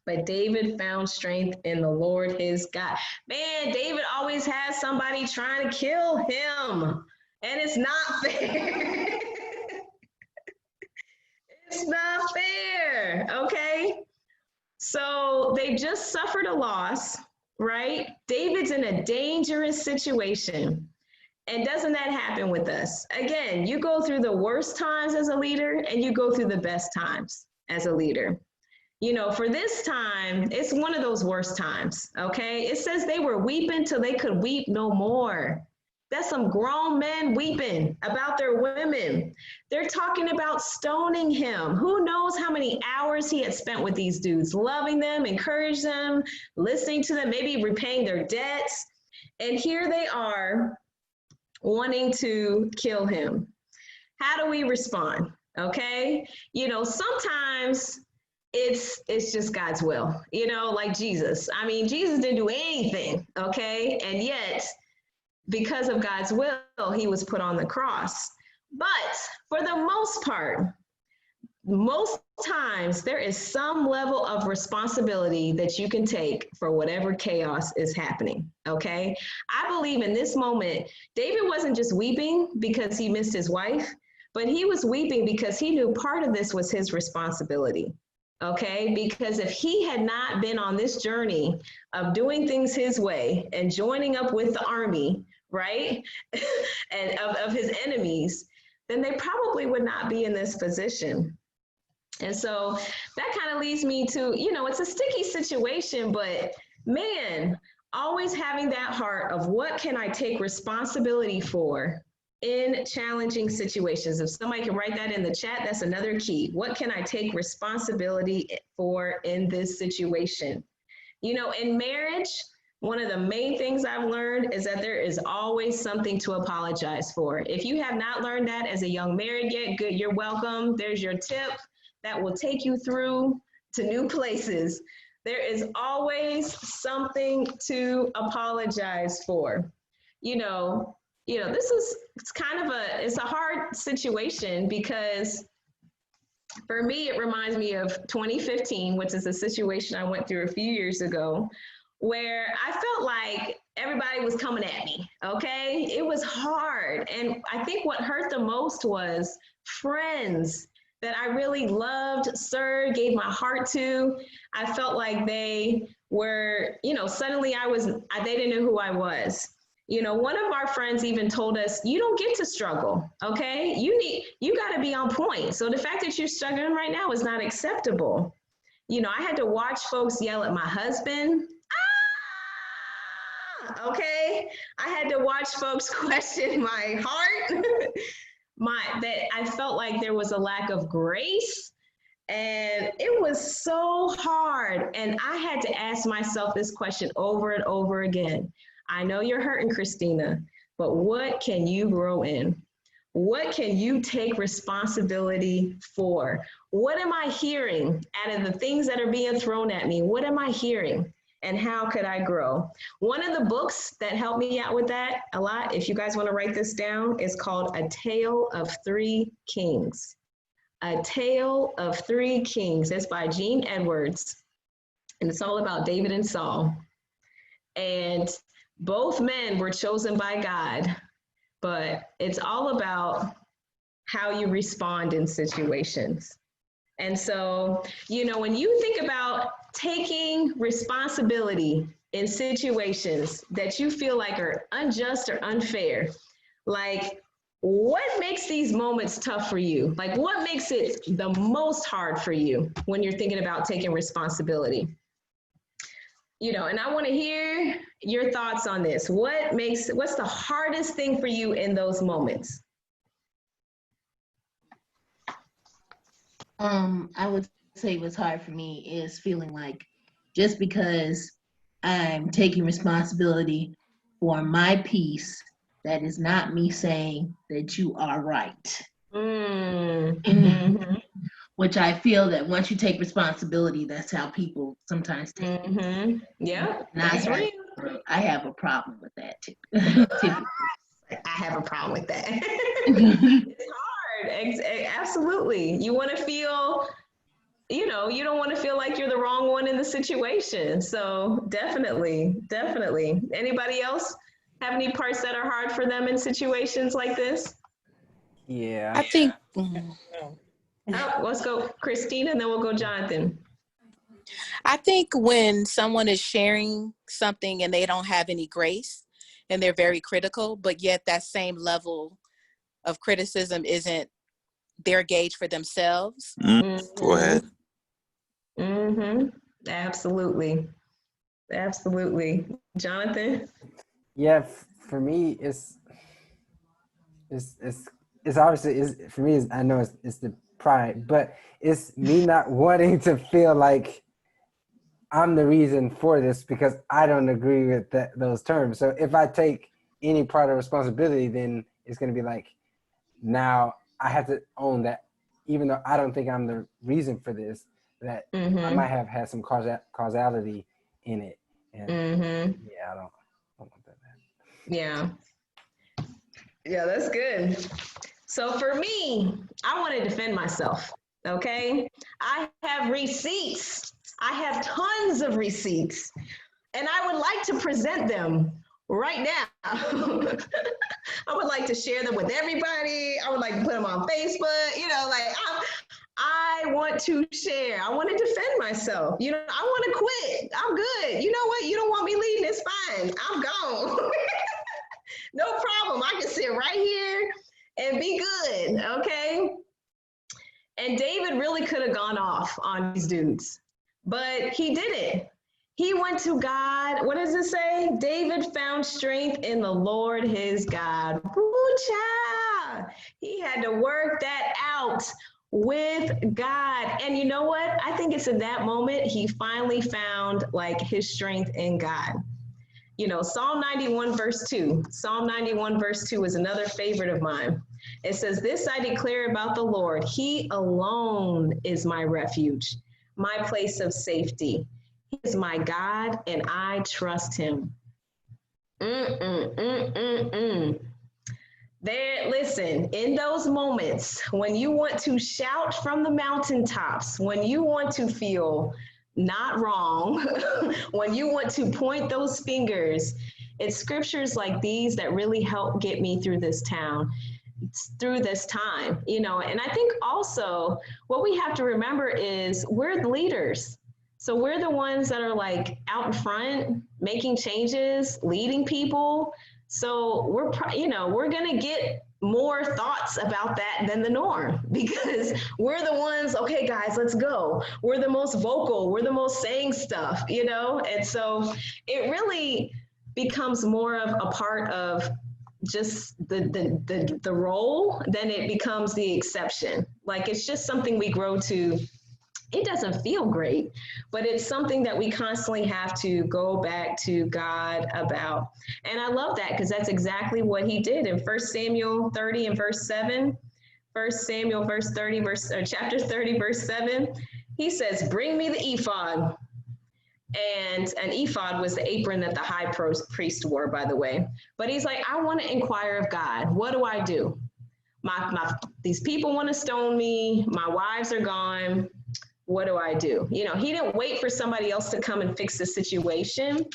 Speaker 1: But David found strength in the Lord his God. Man, David always has somebody trying to kill him, and it's not fair. It's not fair, okay? So they just suffered a loss, right? David's in a dangerous situation. And doesn't that happen with us? Again, you go through the worst times as a leader and you go through the best times as a leader. You know, for this time, it's one of those worst times, okay? It says they were weeping till they could weep no more. That's some grown men weeping about their women. They're talking about stoning him. Who knows how many hours he had spent with these dudes, loving them, encouraging them, listening to them, maybe repaying their debts. And here they are wanting to kill him. How do we respond? Okay. You know, sometimes it's just God's will, you know, like Jesus. I mean, Jesus didn't do anything. Okay. And yet, because of God's will, he was put on the cross. But for the most part, most times there is some level of responsibility that you can take for whatever chaos is happening, okay? I believe in this moment, David wasn't just weeping because he missed his wife, but he was weeping because he knew part of this was his responsibility, okay? Because if he had not been on this journey of doing things his way and joining up with the army, right, and of his enemies, then they probably would not be in this position. And so that kind of leads me to, you know, it's a sticky situation, but man, always having that heart of what can I take responsibility for in challenging situations. If somebody can write that in the chat, that's another key. What can I take responsibility for in this situation? You know, in marriage, one of the main things I've learned is that there is always something to apologize for. If you have not learned that as a young married yet, good, you're welcome. There's your tip that will take you through to new places. There is always something to apologize for. You know, it's kind of it's a hard situation because for me, it reminds me of 2015, which is a situation I went through a few years ago, where I felt like everybody was coming at me, okay? It was hard. And I think what hurt the most was friends that I really loved, served, gave my heart to. I felt like they were, you know, suddenly they didn't know who I was. You know, one of our friends even told us, you don't get to struggle, okay? You got to be on point. So the fact that you're struggling right now is not acceptable. You know, I had to watch folks yell at my husband. Ah! Okay? I had to watch folks question my heart. That I felt like there was a lack of grace, and it was so hard. And I had to ask myself this question over and over again. I know you're hurting, Christina, but what can you grow in? What can you take responsibility for? What am I hearing out of the things that are being thrown at me? What am I hearing? And how could I grow? One of the books that helped me out with that a lot, if you guys want to write this down, is called A Tale of Three Kings. A Tale of Three Kings. It's by Gene Edwards, and it's all about David and Saul. And both men were chosen by God, but it's all about how you respond in situations. And so, you know, when you think about taking responsibility in situations that you feel like are unjust or unfair, like, what makes these moments tough for you? Like, what makes it the most hard for you when you're thinking about taking responsibility? You know, and I want to hear your thoughts on this. What's the hardest thing for you in those moments?
Speaker 6: I would say what's hard for me is feeling like just because I'm taking responsibility for my piece, that is not me saying that you are right.
Speaker 1: Mm-hmm.
Speaker 6: Which I feel that once you take responsibility, that's how people sometimes take it.
Speaker 1: Mm-hmm. Yeah,
Speaker 6: And
Speaker 1: that's real.
Speaker 6: I have a problem with that too.
Speaker 1: I have a problem with that. It's hard. Absolutely. You want to feel, you know, you don't want to feel like you're the wrong one in the situation. So definitely. Anybody else have any parts that are hard for them in situations like this?
Speaker 3: Yeah.
Speaker 4: I think
Speaker 1: Let's go Christina, and then we'll go Jonathan.
Speaker 4: I think when someone is sharing something and they don't have any grace and they're very critical, but yet that same level of criticism isn't their gauge for themselves.
Speaker 2: Go ahead.
Speaker 1: Mm-hmm. Absolutely. Jonathan?
Speaker 3: Yeah, for me, it's obviously for me. I know it's the pride, but it's me not wanting to feel like I'm the reason for this because I don't agree with those terms. So if I take any part of responsibility, then it's going to be like, now I have to own that, even though I don't think I'm the reason for this, that I might have had some causality in it. And yeah, I don't want that.
Speaker 1: Yeah, that's good. So for me, I want to defend myself. Okay, I have receipts. I have tons of receipts, and I would like to present them right now. I would like to share them with everybody. I would like to put them on Facebook. You know, like I want to share. I want to defend myself. You know, I want to quit. I'm good. You know what? You don't want me leading. It's fine. I'm gone. No problem. I can sit right here and be good. Okay. And David really could have gone off on these dudes, but he didn't. He went to God. What does it say? David found strength in the Lord his God. Woo, child. He had to work that out with God. And you know what? I think it's in that moment he finally found like his strength in God. You know, Psalm 91 verse 2. Psalm 91 verse 2 is another favorite of mine. It says, "This I declare about the Lord. He alone is my refuge, my place of safety. He is my God, and I trust him." There, listen, in those moments when you want to shout from the mountaintops, when you want to feel not wrong, when you want to point those fingers, it's scriptures like these that really help get me through this time, you know. And I think also what we have to remember is we're the leaders. So we're the ones that are like out in front, making changes, leading people. So we're going to get more thoughts about that than the norm because we're the ones, okay, guys, let's go. We're the most vocal. We're the most saying stuff, And so it really becomes more of a part of just the role than it becomes the exception. Like it's just something we grow to. It doesn't feel great, but it's something that we constantly have to go back to God about. And I love that because that's exactly what he did in 1 Samuel 30 and verse 7. 1 Samuel chapter 30, verse 7. He says, bring me the ephod. And an ephod was the apron that the high priest wore, by the way. But he's like, I want to inquire of God. What do I do? These people want to stone me. My wives are gone. What do I do? He didn't wait for somebody else to come and fix the situation.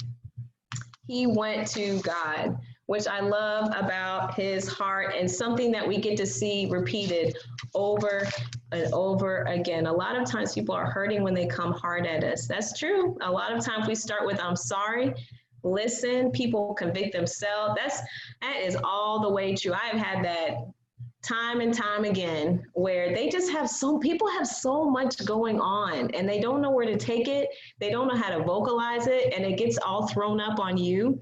Speaker 1: He went to God, which I love about his heart and something that we get to see repeated over and over again. A lot of times people are hurting when they come hard at us. That's true. A lot of times we start with, I'm sorry. Listen, people convict themselves. That is all the way true. I have had that time and time again, where people have so much going on and they don't know where to take it. They don't know how to vocalize it and it gets all thrown up on you.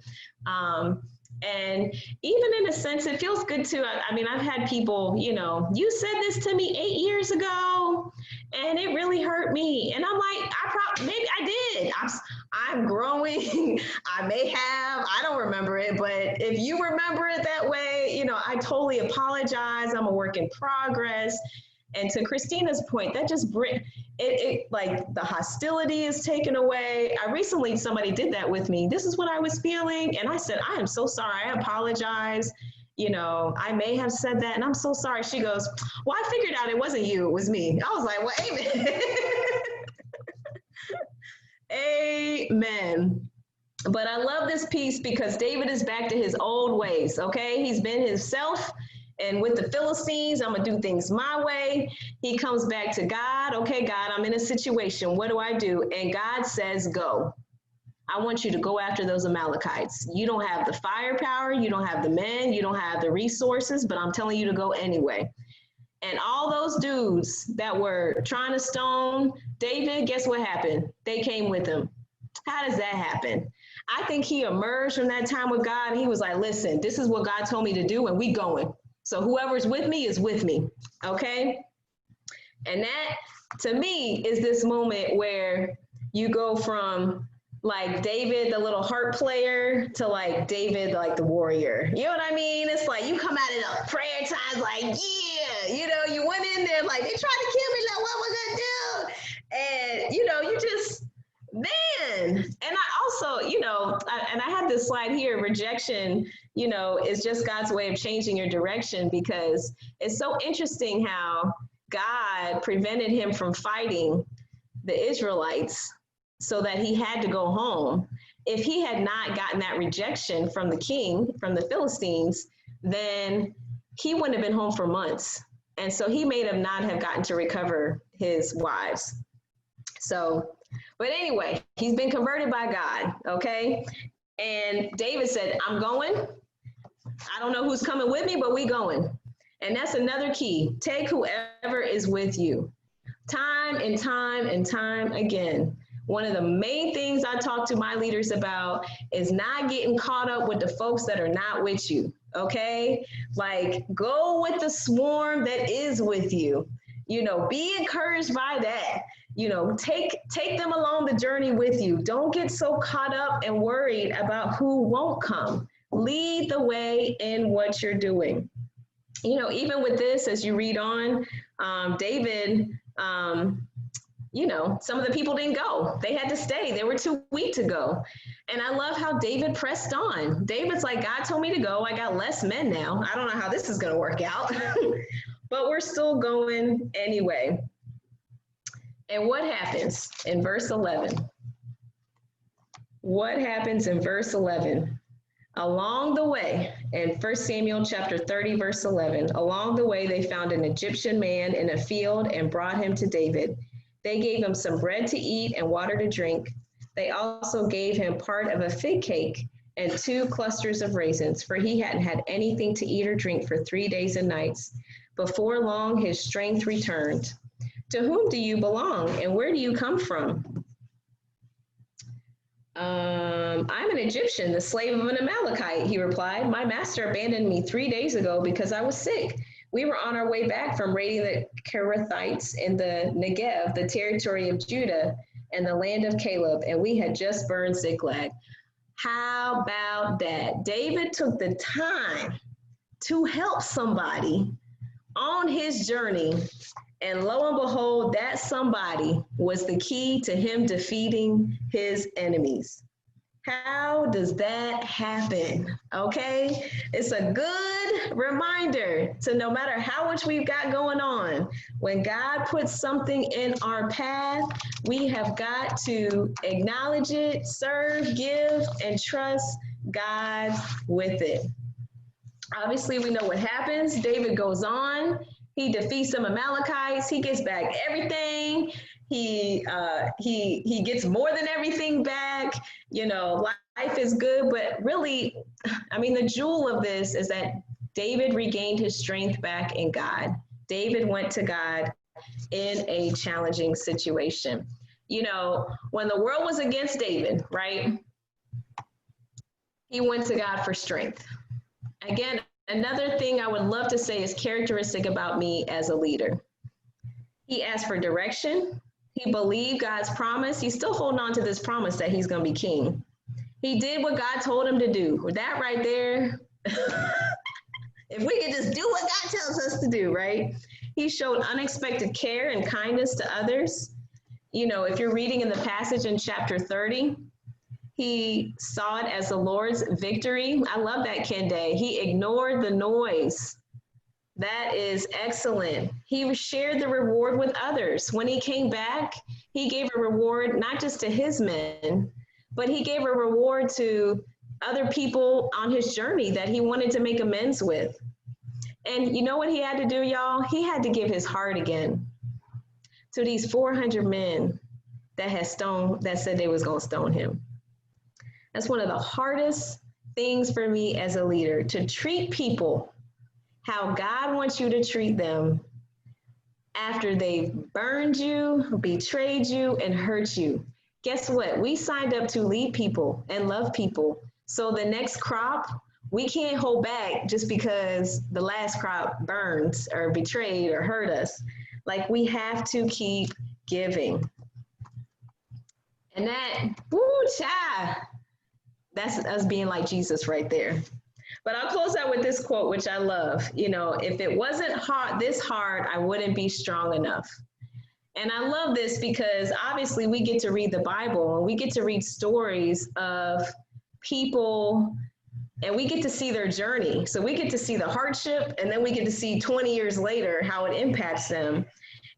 Speaker 1: And even in a sense, it feels good too. I mean, I've had people, you said this to me 8 years ago and it really hurt me. And I'm like, maybe I did. I'm growing. I don't remember it, but if you remember it that way, I totally apologize. I'm a work in progress. And to Christina's point, that just it like the hostility is taken away. Somebody did that with me. This is what I was feeling. And I said, I am so sorry. I apologize. I may have said that and I'm so sorry. She goes, well, I figured out it wasn't you, it was me. I was like, well, amen. Amen. But I love this piece because David is back to his old ways, okay? He's been himself, and with the Philistines, I'm gonna do things my way. He comes back to God, okay, God, I'm in a situation, what do I do? And God says, go. I want you to go after those Amalekites. You don't have the firepower, you don't have the men, you don't have the resources, but I'm telling you to go anyway. And all those dudes that were trying to stone David, guess what happened? They came with him. How does that happen? I think he emerged from that time with God and he was like, listen, this is what God told me to do and we going. So whoever's with me is with me, okay? And that, to me, is this moment where you go from like David, the little harp player, to like David, like the warrior. You know what I mean? It's like you come out of the prayer times like, yeah, you went in there like, they tried to kill me, like, what was I do? And, you just, man. And I also, and I have this slide here, rejection, is just God's way of changing your direction, because it's so interesting how God prevented him from fighting the Israelites so that he had to go home. If he had not gotten that rejection from the king, from the Philistines, then he wouldn't have been home for months. And so he may have not have gotten to recover his wives. So, but anyway, he's been converted by God, okay? And David said, I'm going. I don't know who's coming with me, but we going. And that's another key. Take whoever is with you. Time and time and time again. One of the main things I talk to my leaders about is not getting caught up with the folks that are not with you, okay? Like, go with the swarm that is with you. Be encouraged by that. Take them along the journey with you. Don't get so caught up and worried about who won't come. Lead the way in what you're doing. Even with this, as you read on, David, some of the people didn't go. They had to stay. They were too weak to go. And I love how David pressed on. David's like, God told me to go. I got less men now. I don't know how this is going to work out, but we're still going anyway. And what happens in verse 11? What happens in verse 11? Along the way, in 1 Samuel chapter 30, verse 11, along the way, they found an Egyptian man in a field and brought him to David. They gave him some bread to eat and water to drink. They also gave him part of a fig cake and 2 clusters of raisins, for he hadn't had anything to eat or drink for 3 days and nights. Before long, his strength returned. To whom do you belong, and where do you come from? I'm an Egyptian, the slave of an Amalekite, he replied. My master abandoned me 3 days ago because I was sick. We were on our way back from raiding the Kerethites in the Negev, the territory of Judah, and the land of Caleb, and we had just burned Ziklag. How about that? David took the time to help somebody on his journey, and lo and behold, that somebody was the key to him defeating his enemies. How does that happen? Okay, it's a good reminder to no matter how much we've got going on, when God puts something in our path, we have got to acknowledge it, serve, give, and trust God with it. Obviously, we know what happens. David goes on. He defeats some Amalekites. He gets back everything. He gets more than everything back. You know, life is good, but really, I mean, the jewel of this is that David regained his strength back in God. David went to God in a challenging situation. You know, when the world was against David, right? He went to God for strength. Again, another thing I would love to say is characteristic about me as a leader. He asked for direction. He believed God's promise. He's still holding on to this promise that he's going to be king. He did what God told him to do. That right there, if we could just do what God tells us to do, right? He showed unexpected care and kindness to others. You know, if you're reading in the passage in chapter 30, he saw it as the Lord's victory. I love that, Kende. He ignored the noise. That is excellent. He shared the reward with others. When he came back, he gave a reward not just to his men, but he gave a reward to other people on his journey that he wanted to make amends with. And you know what he had to do, y'all? He had to give his heart again to these 400 men that said they was going to stone him. That's one of the hardest things for me as a leader, to treat people how God wants you to treat them after they've burned you, betrayed you, and hurt you. Guess what? We signed up to lead people and love people. So the next crop, we can't hold back just because the last crop burned or betrayed or hurt us. Like, we have to keep giving. And that, woo, child, that's us being like Jesus right there. But I'll close out with this quote, which I love. You know, if it wasn't this hard, I wouldn't be strong enough. And I love this because obviously we get to read the Bible and we get to read stories of people and we get to see their journey. So we get to see the hardship, and then we get to see 20 years later how it impacts them.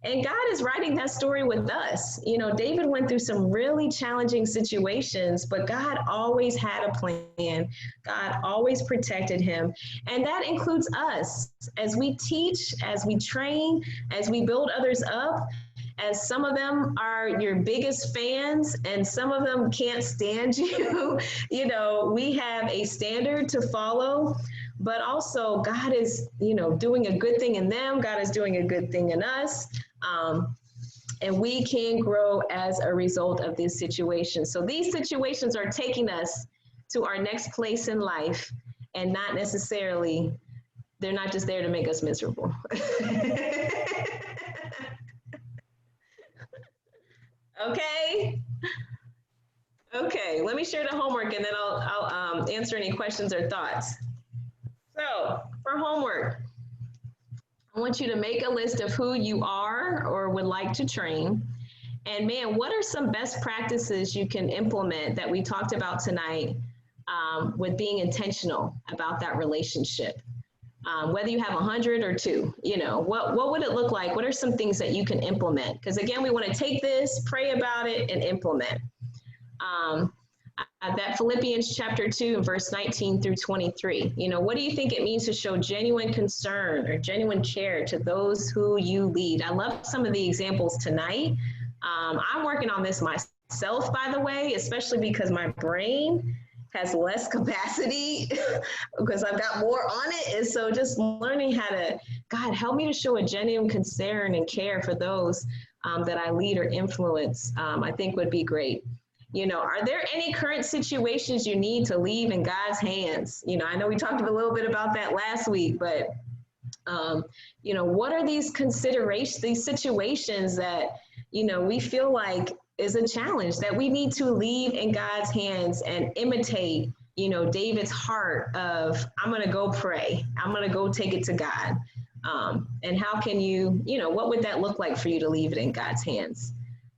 Speaker 1: And God is writing that story with us. You know, David went through some really challenging situations, but God always had a plan. God always protected him. And that includes us. As we teach, as we train, as we build others up, as some of them are your biggest fans and some of them can't stand you, you know, we have a standard to follow. But also God is, you know, doing a good thing in them. God is doing a good thing in us. And we can grow as a result of these situations. So these situations are taking us to our next place in life, and not necessarily, they're not just there to make us miserable. Okay. Okay, let me share the homework and then I'll answer any questions or thoughts. So for homework, I want you to make a list of who you are or would like to train. And man, what are some best practices you can implement that we talked about tonight with being intentional about that relationship? Whether you have 100 or 2, you know, what would it look like? What are some things that you can implement? Because again, we want to take this, pray about it, and implement. That Philippians chapter 2 and verse 19 through 23. You know, what do you think it means to show genuine concern or genuine care to those who you lead? I love some of the examples tonight. I'm working on this myself, by the way, especially because my brain has less capacity because I've got more on it. And so just learning how to, God, help me to show a genuine concern and care for those that I lead or influence, I think would be great. You know, are there any current situations you need to leave in God's hands? You know, I know we talked a little bit about that last week, but, you know, what are these considerations, these situations that, you know, we feel like is a challenge that we need to leave in God's hands and imitate, you know, David's heart of, I'm going to go pray. I'm going to go take it to God. And how can you, you know, what would that look like for you to leave it in God's hands?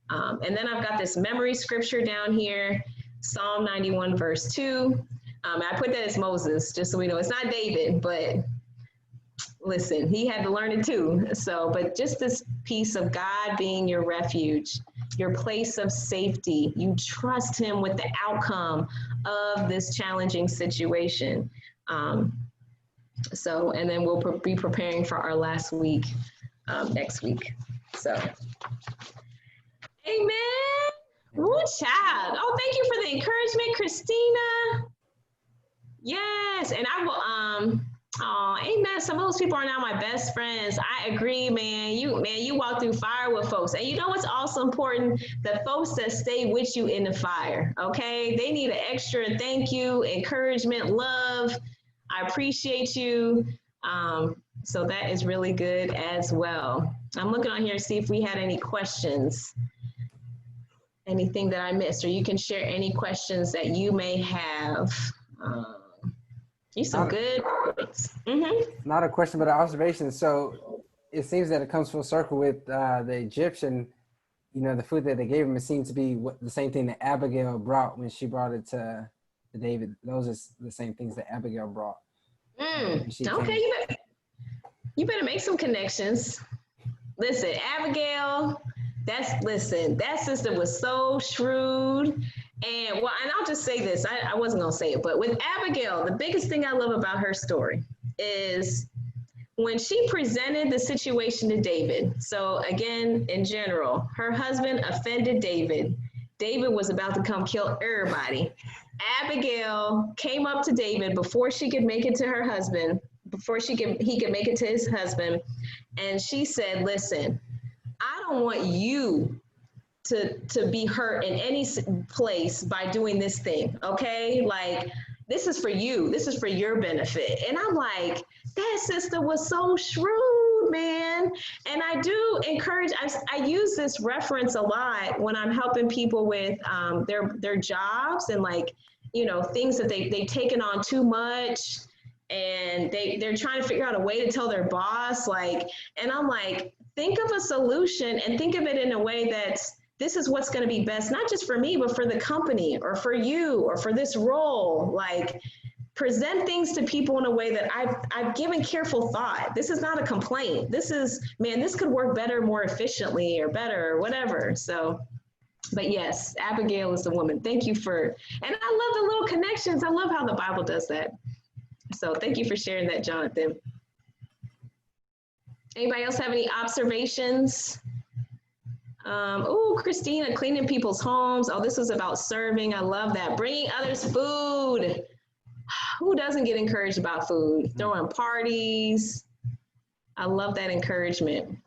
Speaker 1: And then I've got this memory scripture down here, Psalm 91, verse 2. I put that as Moses, just so we know it's not David, but listen, he had to learn it too. So, but just this piece of God being your refuge, your place of safety, you trust him with the outcome of this challenging situation. So, and then we'll be preparing for our last week next week. So, amen. Woo, child. Oh, thank you for the encouragement, Christina. Yes, and I will, oh, amen. Some of those people are now my best friends. I agree, man. You walk through fire with folks. And you know what's also important? The folks that stay with you in the fire, okay? They need an extra thank you, encouragement, love. I appreciate you. So that is really good as well. I'm looking on here to see if we had any questions. Anything that I missed, or you can share any questions that you may have. Some good points.
Speaker 3: Not a question, but an observation. So it seems that it comes full circle with the Egyptian, you know, the food that they gave him. It seems to be the same thing that Abigail brought when she brought it to David. Those are the same things that Abigail brought.
Speaker 1: Okay, you better make some connections. Listen, Abigail, that sister was so shrewd. And I'll just say this, I wasn't gonna say it, but with Abigail, the biggest thing I love about her story is when she presented the situation to David. So again, in general, her husband offended David. David was about to come kill everybody. Abigail came up to David before she could make it to her husband, before he could make it to his husband. And she said, listen, I don't want you to be hurt in any place by doing this thing, okay? Like, this is for you. This is for your benefit. And I'm like, that sister was so shrewd, man. And I do encourage, I use this reference a lot when I'm helping people with their jobs and, like, you know, things that they've taken on too much, and they're trying to figure out a way to tell their boss, like, and I'm like, think of a solution and think of it in a way that's, this is what's going to be best, not just for me, but for the company or for you or for this role. Like, present things to people in a way that I've given careful thought. This is not a complaint. This is, man, this could work better, more efficiently or better or whatever. So, but yes, Abigail is the woman. Thank you for, and I love the little connections. I love how the Bible does that. So thank you for sharing that, Jonathan. Anybody else have any observations? Oh, Christina, cleaning people's homes. Oh, this was about serving. I love that. Bringing others food. Who doesn't get encouraged about food? Throwing parties. I love that encouragement.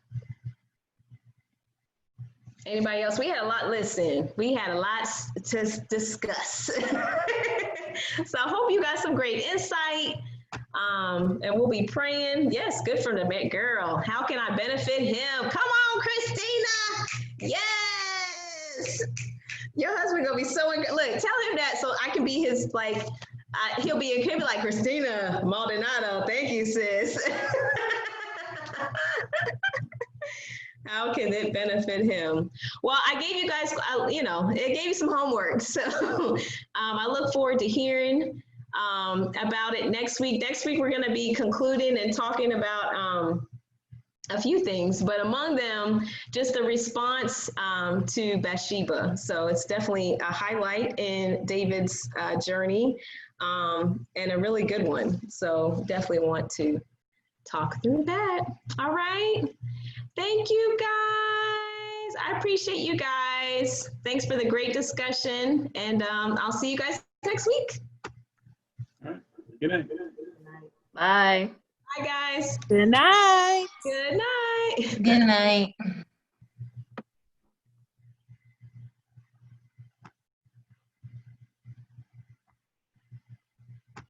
Speaker 1: Anybody else? We had a lot, listen, we had a lot to discuss. So I hope you got some great insight. And we'll be praying. Yes, good for the girl. How can I benefit him? Come on, Christina. Yes. Your husband gonna be so, look, tell him that so I can be his, like, he'll be like, Christina Maldonado. Thank you, sis. How can it benefit him? Well, I gave you guys, you know, it gave you some homework. So I look forward to hearing about it next week. Next week, we're going to be concluding and talking about a few things, but among them, just the response to Bathsheba. So it's definitely a highlight in David's journey and a really good one. So definitely want to talk through that. All right. Thank you, guys. I appreciate you guys. Thanks for the great discussion. And I'll see you guys next week.
Speaker 7: Bye.
Speaker 1: Bye, guys.
Speaker 4: Good night.
Speaker 1: Good night.
Speaker 6: Good night.